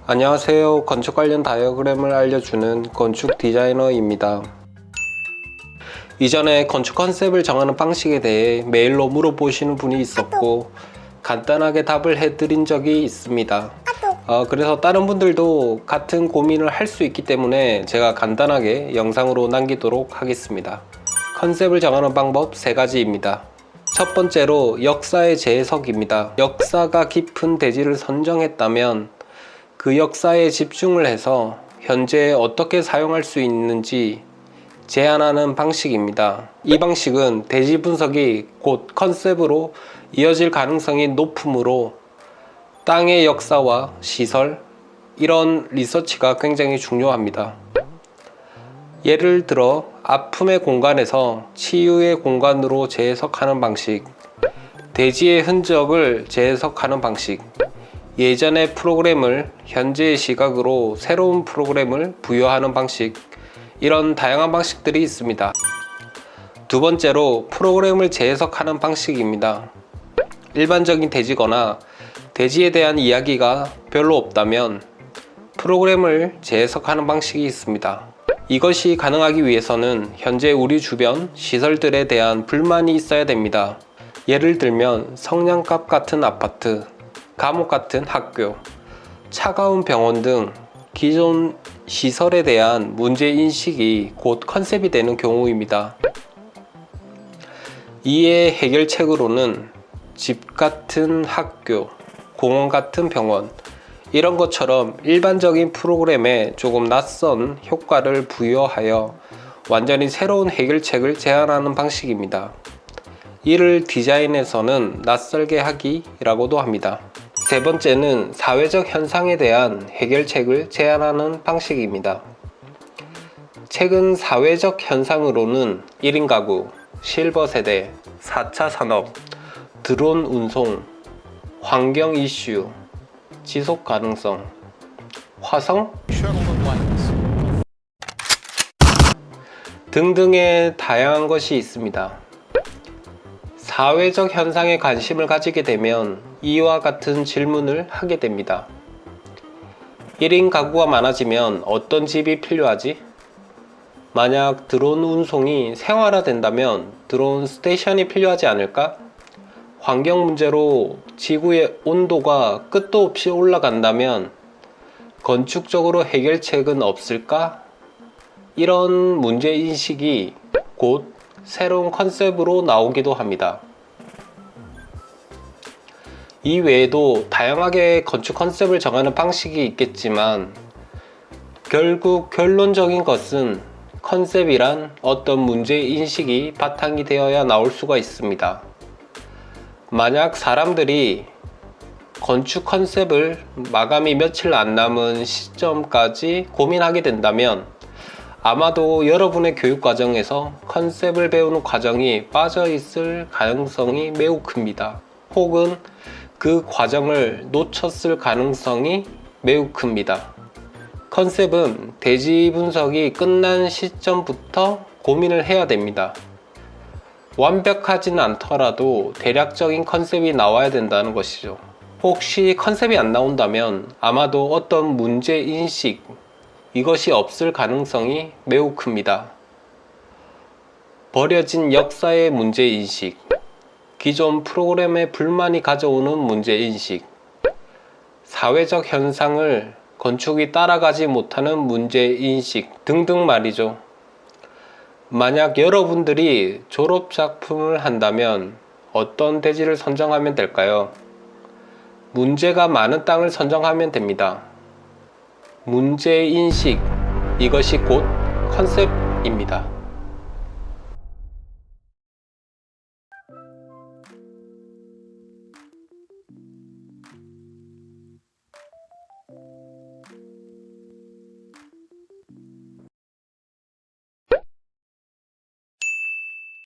안녕하세요. 건축 관련 다이어그램을 알려주는 건축 디자이너입니다. 이전에 건축 컨셉을 정하는 방식에 대해 메일로 물어보시는 분이 있었고 간단하게 답을 해드린 적이 있습니다. 그래서 다른 분들도 같은 고민을 할 수 있기 때문에 제가 간단하게 영상으로 남기도록 하겠습니다. 컨셉을 정하는 방법 3가지입니다. 첫 번째로 역사의 재해석입니다. 역사가 깊은 대지를 선정했다면 그 역사에 집중을 해서 현재 어떻게 사용할 수 있는지 제안하는 방식입니다. 이 방식은 대지 분석이 곧 컨셉으로 이어질 가능성이 높으므로 땅의 역사와 시설, 이런 리서치가 굉장히 중요합니다. 예를 들어 아픔의 공간에서 치유의 공간으로 재해석하는 방식, 대지의 흔적을 재해석하는 방식, 예전의 프로그램을 현재의 시각으로 새로운 프로그램을 부여하는 방식, 이런 다양한 방식들이 있습니다. 두 번째로 프로그램을 재해석하는 방식입니다. 일반적인 대지거나 대지에 대한 이야기가 별로 없다면 프로그램을 재해석하는 방식이 있습니다. 이것이 가능하기 위해서는 현재 우리 주변 시설들에 대한 불만이 있어야 됩니다. 예를 들면 성냥갑 같은 아파트, 감옥 같은 학교, 차가운 병원 등 기존 시설에 대한 문제인식이 곧 컨셉이 되는 경우입니다. 이에 해결책으로는 집 같은 학교, 공원 같은 병원, 이런 것처럼 일반적인 프로그램에 조금 낯선 효과를 부여하여 완전히 새로운 해결책을 제안하는 방식입니다. 이를 디자인에서는 낯설게 하기라고도 합니다. 세 번째는 사회적 현상에 대한 해결책을 제안하는 방식입니다. 최근 사회적 현상으로는 1인 가구, 실버 세대, 4차 산업, 드론 운송, 환경 이슈, 지속 가능성, 화성 등등의 다양한 것이 있습니다. 사회적 현상에 관심을 가지게 되면 이와 같은 질문을 하게 됩니다. 1인 가구가 많아지면 어떤 집이 필요하지? 만약 드론 운송이 생활화된다면 드론 스테이션이 필요하지 않을까? 환경 문제로 지구의 온도가 끝도 없이 올라간다면 건축적으로 해결책은 없을까? 이런 문제인식이 곧 새로운 컨셉으로 나오기도 합니다. 이 외에도 다양하게 건축 컨셉을 정하는 방식이 있겠지만 결국 결론적인 것은 컨셉이란 어떤 문제인식이 바탕이 되어야 나올 수가 있습니다. 만약 사람들이 건축 컨셉을 마감이 며칠 안 남은 시점까지 고민하게 된다면 아마도 여러분의 교육 과정에서 컨셉을 배우는 과정이 빠져 있을 가능성이 매우 큽니다. 혹은 그 과정을 놓쳤을 가능성이 매우 큽니다. 컨셉은 대지 분석이 끝난 시점부터 고민을 해야 됩니다. 완벽하진 않더라도 대략적인 컨셉이 나와야 된다는 것이죠. 혹시 컨셉이 안 나온다면 아마도 어떤 문제인식, 이것이 없을 가능성이 매우 큽니다. 버려진 역사의 문제인식, 기존 프로그램의 불만이 가져오는 문제인식, 사회적 현상을 건축이 따라가지 못하는 문제인식 등등 말이죠. 만약 여러분들이 졸업작품을 한다면 어떤 대지를 선정하면 될까요? 문제가 많은 땅을 선정하면 됩니다. 문제인식, 이것이 곧 컨셉입니다.